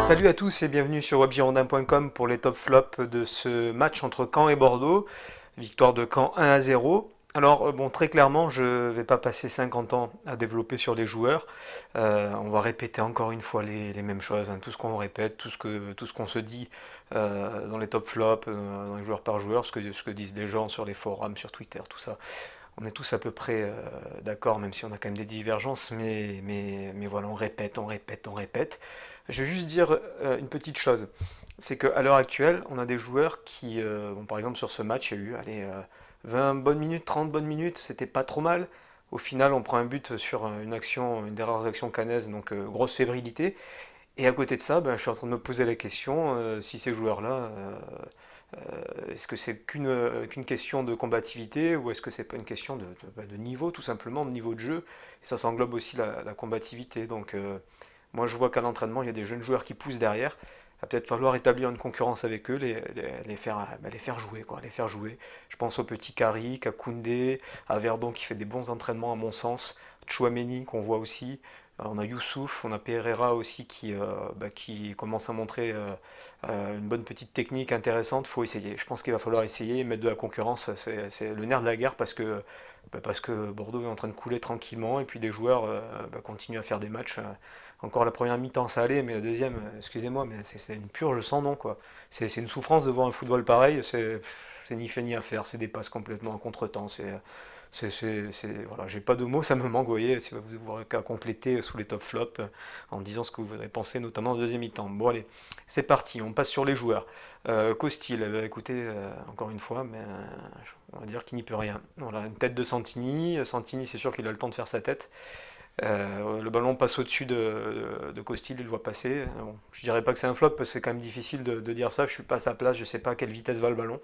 Salut à tous et bienvenue sur webgirondin.com pour les top flops de ce match entre Caen et Bordeaux. Victoire de Caen 1-0. Alors bon, très clairement, je ne vais pas passer 50 ans à développer sur les joueurs. On va répéter encore une fois les mêmes choses, hein, tout ce qu'on répète, tout ce qu'on se dit dans les top flops, dans les joueurs par joueur, ce que disent les gens sur les forums, sur Twitter, tout ça. On est tous à peu près d'accord, même si on a quand même des divergences, mais voilà, on répète, on répète, on répète. Je vais juste dire une petite chose, c'est qu'à l'heure actuelle, on a des joueurs qui, bon, par exemple sur ce match, il y a eu allez, 20 bonnes minutes, 30 bonnes minutes, c'était pas trop mal. Au final, on prend un but sur une action, une des rares actions canaises, donc grosse fébrilité. Et à côté de ça, ben, je suis en train de me poser la question si ces joueurs-là, est-ce que c'est qu'une question de combativité ou est-ce que c'est pas une question de niveau, tout simplement, de niveau de jeu. Et ça s'englobe aussi la combativité. Donc, moi, je vois qu'à l'entraînement, il y a des jeunes joueurs qui poussent derrière. Il va peut-être falloir établir une concurrence avec eux, les faire jouer, quoi, les faire jouer. Je pense au petit Carrick, à Koundé, à Verdon qui fait des bons entraînements à mon sens, Chouameni qu'on voit aussi. On a Youssouf, on a Pereira aussi qui commence à montrer une bonne petite technique intéressante. Il faut essayer. Je pense qu'il va falloir essayer, mettre de la concurrence. C'est le nerf de la guerre parce que Bordeaux est en train de couler tranquillement et puis les joueurs continuent à faire des matchs. Encore la première mi-temps ça allait, mais la deuxième, excusez-moi, mais c'est une purge sans nom quoi. C'est une souffrance de voir un football pareil. C'est ni fait ni à faire. C'est des passes complètement en contretemps. Voilà, j'ai pas de mots, ça me manque, vous voyez, si vous aurez qu'à compléter sous les top flops en disant ce que vous avez pensé, notamment au deuxième mi-temps. Bon, allez, c'est parti, on passe sur les joueurs. Costil, eh ben, écoutez, encore une fois, mais, on va dire qu'il n'y peut rien. Voilà, une tête de Santini. Santini, c'est sûr qu'il a le temps de faire sa tête. Le ballon passe au-dessus de Costil, il le voit passer. Bon, je dirais pas que c'est un flop, parce que c'est quand même difficile de dire ça. Je suis pas à sa place, je sais pas à quelle vitesse va le ballon.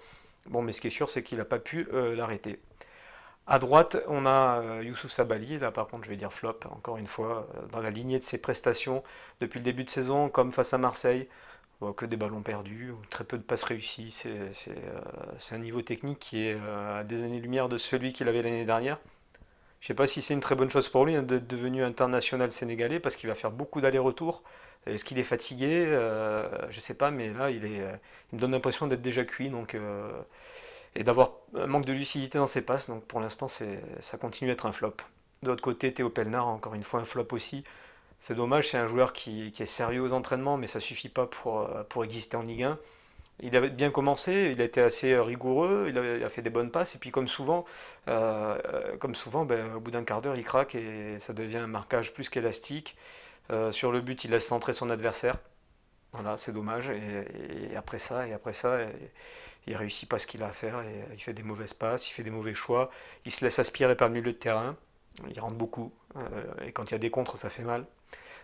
Bon, mais ce qui est sûr, c'est qu'il n'a pas pu l'arrêter. À droite, on a Youssouf Sabaly. Là, par contre, je vais dire flop, encore une fois, dans la lignée de ses prestations depuis le début de saison, comme face à Marseille. On voit que des ballons perdus, très peu de passes réussies. C'est un niveau technique qui est à des années-lumière de celui qu'il avait l'année dernière. Je ne sais pas si c'est une très bonne chose pour lui hein, d'être devenu international sénégalais parce qu'il va faire beaucoup d'allers-retours. Est-ce qu'il est fatigué? Je ne sais pas, mais là, il me donne l'impression d'être déjà cuit. Et d'avoir un manque de lucidité dans ses passes. Donc pour l'instant, ça continue d'être un flop. De l'autre côté, Théo Pelnard, encore une fois, un flop aussi. C'est dommage, c'est un joueur qui est sérieux aux entraînements, mais ça ne suffit pas pour exister en Ligue 1. Il avait bien commencé, il a été assez rigoureux, il a fait des bonnes passes, et puis comme souvent ben, au bout d'un quart d'heure, il craque et ça devient un marquage plus qu'élastique. Sur le but, il laisse centrer son adversaire. Voilà, c'est dommage. Et après ça, il réussit pas ce qu'il a à faire. Et il fait des mauvaises passes, il fait des mauvais choix. Il se laisse aspirer par le milieu de terrain. Il rentre beaucoup. Et quand il y a des contres, ça fait mal.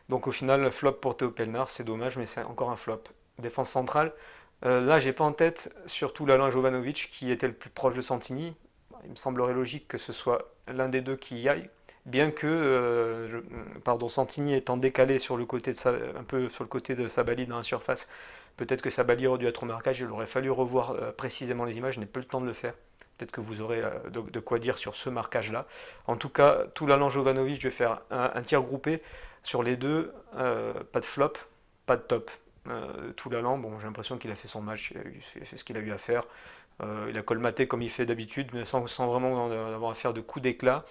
Donc au final, flop pour Théo Pelnard, c'est dommage, mais c'est encore un flop. Défense centrale. Là, j'ai pas en tête surtout l'Alain Jovanovic qui était le plus proche de Santini. Il me semblerait logique que ce soit l'un des deux qui y aille. Bien que pardon, Santini étant décalé sur le côté un peu sur le côté de Sabaly dans la surface, peut-être que Sabaly aurait dû être au marquage, il aurait fallu revoir précisément les images, je n'ai pas eu le temps de le faire. Peut-être que vous aurez de quoi dire sur ce marquage-là. En tout cas, tout l'Alan Jovanovic, je vais faire un tir groupé sur les deux, pas de flop, pas de top. Tout l'Alan, bon, j'ai l'impression qu'il a fait son match, il a fait ce qu'il a eu à faire. Il a colmaté comme il fait d'habitude, mais sans vraiment avoir à faire de coups d'éclat.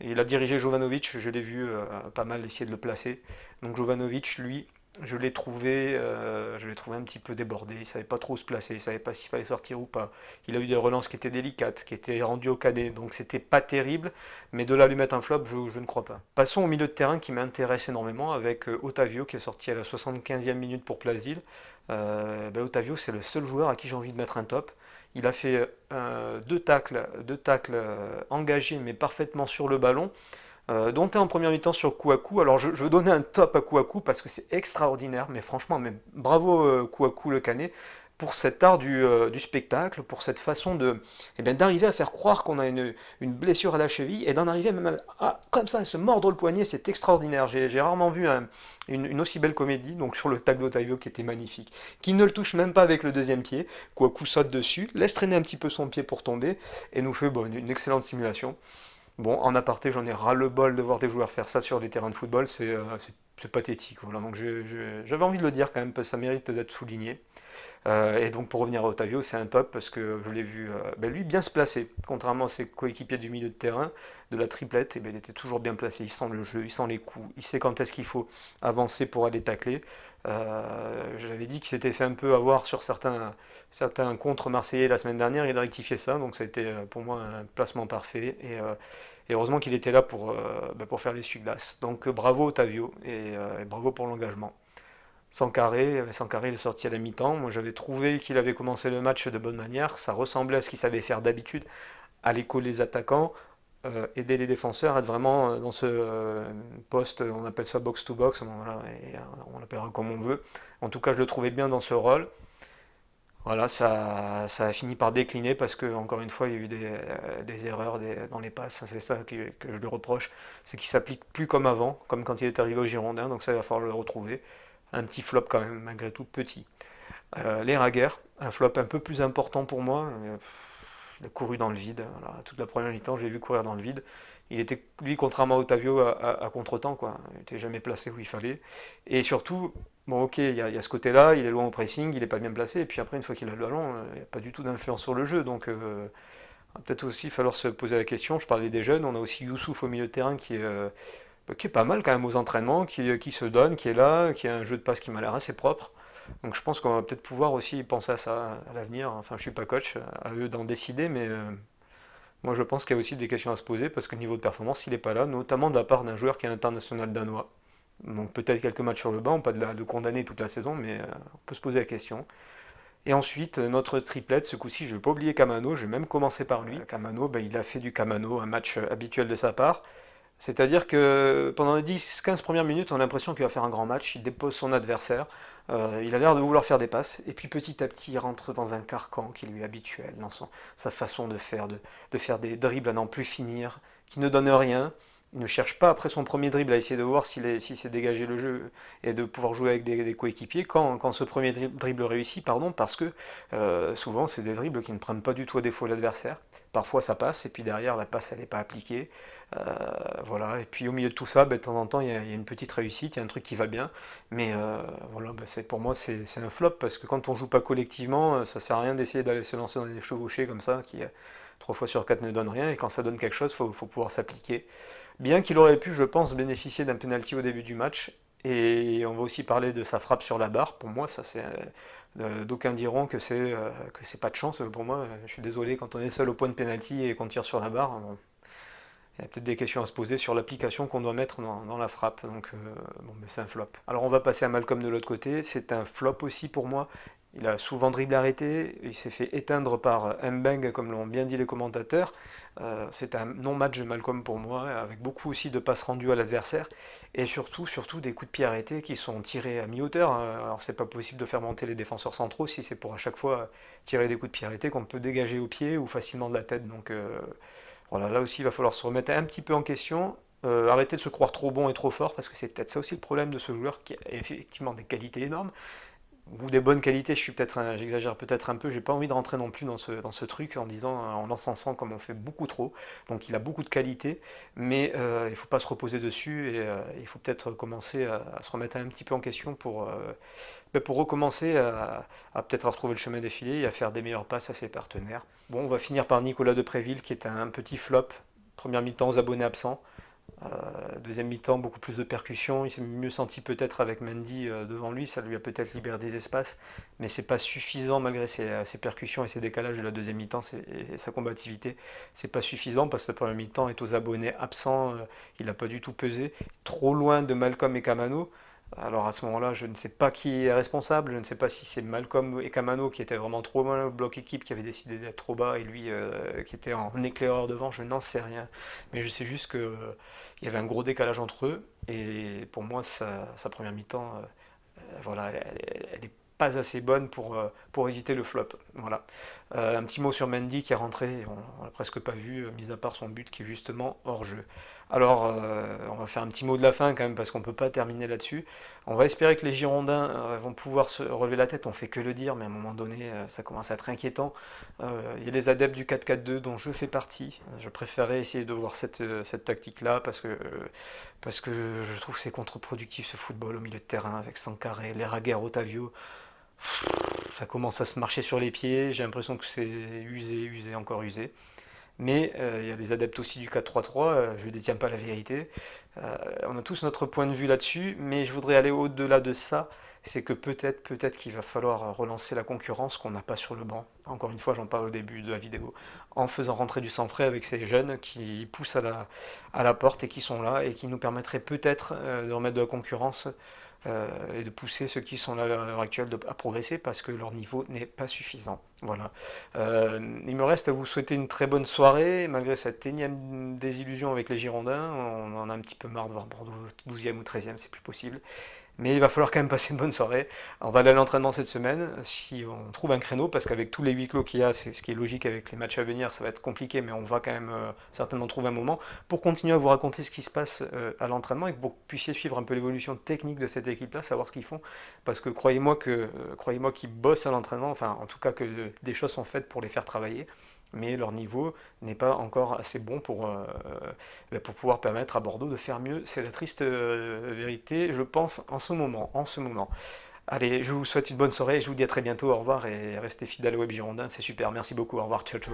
Et il a dirigé Jovanovic, je l'ai vu pas mal essayer de le placer. Donc Jovanovic, lui, je l'ai trouvé un petit peu débordé. Il ne savait pas trop où se placer, il ne savait pas s'il fallait sortir ou pas. Il a eu des relances qui étaient délicates, qui étaient rendues au cadet, donc c'était pas terrible. Mais de là à lui mettre un flop, je ne crois pas. Passons au milieu de terrain qui m'intéresse énormément avec Otavio qui est sorti à la 75e minute pour Plasil. Otavio, c'est le seul joueur à qui j'ai envie de mettre un top. Il a fait deux tacles engagés mais parfaitement sur le ballon, dont est en première mi-temps sur Kouakou. Alors je veux donner un top à Kouakou parce que c'est extraordinaire, mais franchement, mais bravo Kouakou le Canet pour cet art du spectacle, pour cette façon d'arriver à faire croire qu'on a une blessure à la cheville et d'en arriver même comme ça à se mordre le poignet, c'est extraordinaire. J'ai rarement vu une aussi belle comédie, donc sur le tacle d'Otavio qui était magnifique, qui ne le touche même pas avec le deuxième pied. Kouakou saute dessus, laisse traîner un petit peu son pied pour tomber et nous fait une excellente simulation. Bon, en aparté, j'en ai ras-le-bol de voir des joueurs faire ça sur les terrains de football, c'est pathétique. Voilà, donc j'avais envie de le dire quand même, parce que ça mérite d'être souligné. Et donc pour revenir à Otavio, c'est un top parce que je l'ai vu, lui, bien se placer. Contrairement à ses coéquipiers du milieu de terrain, de la triplette, et ben, il était toujours bien placé. Il sent le jeu, il sent les coups, il sait quand est-ce qu'il faut avancer pour aller tacler. J'avais dit qu'il s'était fait un peu avoir sur certains contre marseillais la semaine dernière, il a rectifié ça, donc ça a été pour moi un placement parfait. Et heureusement qu'il était là pour faire l'essuie-glace. Donc bravo Otavio et bravo pour l'engagement. Sans carré, il est sorti à la mi-temps. Moi, j'avais trouvé qu'il avait commencé le match de bonne manière. Ça ressemblait à ce qu'il savait faire d'habitude, aller coller les attaquants, aider les défenseurs, être vraiment dans ce poste, on appelle ça box-to-box, bon, voilà, on l'appellera comme on veut. En tout cas, je le trouvais bien dans ce rôle. Voilà, ça a fini par décliner parce que, encore une fois, il y a eu des erreurs dans les passes. C'est ça que je lui reproche. C'est qu'il s'applique plus comme avant, comme quand il est arrivé au Girondin. Donc ça, il va falloir le retrouver. Un petit flop quand même, malgré tout petit. Les Raguer, un flop un peu plus important pour moi. Il a couru dans le vide. Voilà, toute la première mi-temps, j'ai vu courir dans le vide. Il était, lui, contrairement à Otavio, à contre-temps, quoi. Il n'était jamais placé où il fallait. Et surtout, bon, ok, il y a ce côté-là, il est loin au pressing, il n'est pas bien placé. Et puis après, une fois qu'il a le ballon, il n'y a pas du tout d'influence sur le jeu. Donc, va peut-être aussi falloir se poser la question. Je parlais des jeunes, on a aussi Youssouf au milieu de terrain qui est pas mal quand même aux entraînements, qui se donne, qui est là, qui a un jeu de passe qui m'a l'air assez propre. Donc je pense qu'on va peut-être pouvoir aussi penser à ça à l'avenir. Enfin, je suis pas coach, à eux d'en décider, mais moi je pense qu'il y a aussi des questions à se poser parce que le niveau de performance, il n'est pas là, notamment de la part d'un joueur qui est international danois. Donc peut-être quelques matchs sur le banc, pas de condamner toute la saison, mais on peut se poser la question. Et ensuite, notre triplette, ce coup-ci, je ne vais pas oublier Camano, je vais même commencer par lui. Camano, ben, il a fait du Camano, un match habituel de sa part. C'est-à-dire que pendant les 10-15 premières minutes, on a l'impression qu'il va faire un grand match, il dépose son adversaire, il a l'air de vouloir faire des passes, et puis petit à petit, il rentre dans un carcan qui lui est habituel, dans sa façon de faire des dribbles à n'en plus finir, qui ne donne rien. Il ne cherche pas après son premier dribble à essayer de voir s'il s'est dégagé le jeu et de pouvoir jouer avec des coéquipiers quand ce premier dribble réussit, pardon, parce que souvent c'est des dribbles qui ne prennent pas du tout à défaut l'adversaire. Parfois ça passe et puis derrière la passe elle n'est pas appliquée. Voilà, et puis au milieu de tout ça, ben, de temps en temps, il y a une petite réussite, il y a un truc qui va bien, mais voilà, ben, pour moi, c'est un flop, parce que quand on joue pas collectivement, ça sert à rien d'essayer d'aller se lancer dans des chevauchées comme ça, qui 3 fois sur 4 ne donnent rien, et quand ça donne quelque chose, faut pouvoir s'appliquer. Bien qu'il aurait pu, je pense, bénéficier d'un penalty au début du match, et on va aussi parler de sa frappe sur la barre. Pour moi, ça c'est d'aucuns diront que c'est pas de chance. Pour moi, je suis désolé, quand on est seul au point de penalty et qu'on tire sur la barre, il y a peut-être des questions à se poser sur l'application qu'on doit mettre dans la frappe. Donc, bon, mais c'est un flop. Alors, on va passer à Malcolm de l'autre côté. C'est un flop aussi pour moi. Il a souvent dribble arrêté. Il s'est fait éteindre par Mbeng, comme l'ont bien dit les commentateurs. C'est un non-match de Malcolm pour moi, avec beaucoup aussi de passes rendues à l'adversaire. Et surtout des coups de pied arrêtés qui sont tirés à mi-hauteur. Alors, c'est pas possible de faire monter les défenseurs centraux si c'est pour à chaque fois tirer des coups de pied arrêtés qu'on peut dégager au pied ou facilement de la tête. Donc, voilà, là aussi, il va falloir se remettre un petit peu en question, arrêter de se croire trop bon et trop fort, parce que c'est peut-être ça aussi le problème de ce joueur qui a effectivement des qualités énormes, ou des bonnes qualités. J'exagère peut-être un peu, j'ai pas envie de rentrer non plus dans ce truc en disant, en l'encensant comme on fait beaucoup trop. Donc il a beaucoup de qualités, mais il ne faut pas se reposer dessus, et il faut peut-être commencer à se remettre un petit peu en question pour recommencer à peut-être retrouver le chemin défilé et à faire des meilleures passes à ses partenaires. Bon, on va finir par Nicolas Depréville, qui est un petit flop. Première mi-temps aux abonnés absents. Deuxième mi-temps, beaucoup plus de percussions. Il s'est mieux senti peut-être avec Mendy devant lui. Ça lui a peut-être libéré des espaces. Mais c'est pas suffisant malgré ses percussions et ses décalages de la deuxième mi-temps et sa combativité. C'est pas suffisant parce que la première mi-temps est aux abonnés absents. Il n'a pas du tout pesé. Trop loin de Malcolm et Camano. Alors à ce moment-là, je ne sais pas qui est responsable, je ne sais pas si c'est Malcolm et Camano qui étaient vraiment trop loin au bloc équipe, qui avait décidé d'être trop bas, et lui qui était en éclaireur devant, je n'en sais rien. Mais je sais juste qu'il y avait un gros décalage entre eux, et pour moi, sa première mi-temps, voilà, elle n'est pas assez bonne pour éviter le flop. Voilà. Un petit mot sur Mendy qui est rentré, on l'a presque pas vu, mis à part son but qui est justement hors jeu. Alors, on va faire un petit mot de la fin quand même parce qu'on ne peut pas terminer là-dessus. On va espérer que les Girondins vont pouvoir se relever la tête, on fait que le dire, mais à un moment donné, ça commence à être inquiétant. Il y a les adeptes du 4-4-2 dont je fais partie. Je préférerais essayer de voir cette tactique-là parce que je trouve que c'est contre-productif ce football au milieu de terrain avec Sankaré, Leraguer, Otavio. Ça commence à se marcher sur les pieds, j'ai l'impression que c'est usé, usé, encore usé. Mais il y a des adeptes aussi du 4-3-3, je ne détiens pas la vérité. On a tous notre point de vue là-dessus, mais je voudrais aller au-delà de ça. C'est que peut-être qu'il va falloir relancer la concurrence qu'on n'a pas sur le banc. Encore une fois, j'en parle au début de la vidéo. En faisant rentrer du sang frais avec ces jeunes qui poussent à la porte et qui sont là et qui nous permettraient peut-être de remettre de la concurrence et de pousser ceux qui sont là à l'heure actuelle à progresser parce que leur niveau n'est pas suffisant. Voilà. Il me reste à vous souhaiter une très bonne soirée, malgré cette énième désillusion avec les Girondins. On en a un petit peu marre de voir Bordeaux 12e ou 13e, c'est plus possible. Mais il va falloir quand même passer une bonne soirée. On va aller à l'entraînement cette semaine, si on trouve un créneau, parce qu'avec tous les huis clos qu'il y a, c'est ce qui est logique avec les matchs à venir, ça va être compliqué, mais on va quand même certainement trouver un moment pour continuer à vous raconter ce qui se passe à l'entraînement et que vous puissiez suivre un peu l'évolution technique de cette équipe-là, savoir ce qu'ils font. Parce que croyez-moi qu'ils bossent à l'entraînement, enfin en tout cas que des choses sont faites pour les faire travailler, mais leur niveau n'est pas encore assez bon pour pouvoir permettre à Bordeaux de faire mieux. C'est la triste vérité, je pense, en ce moment. En ce moment. Allez, je vous souhaite une bonne soirée, je vous dis à très bientôt, au revoir et restez fidèles au Web Girondin, c'est super, merci beaucoup, au revoir, ciao ciao.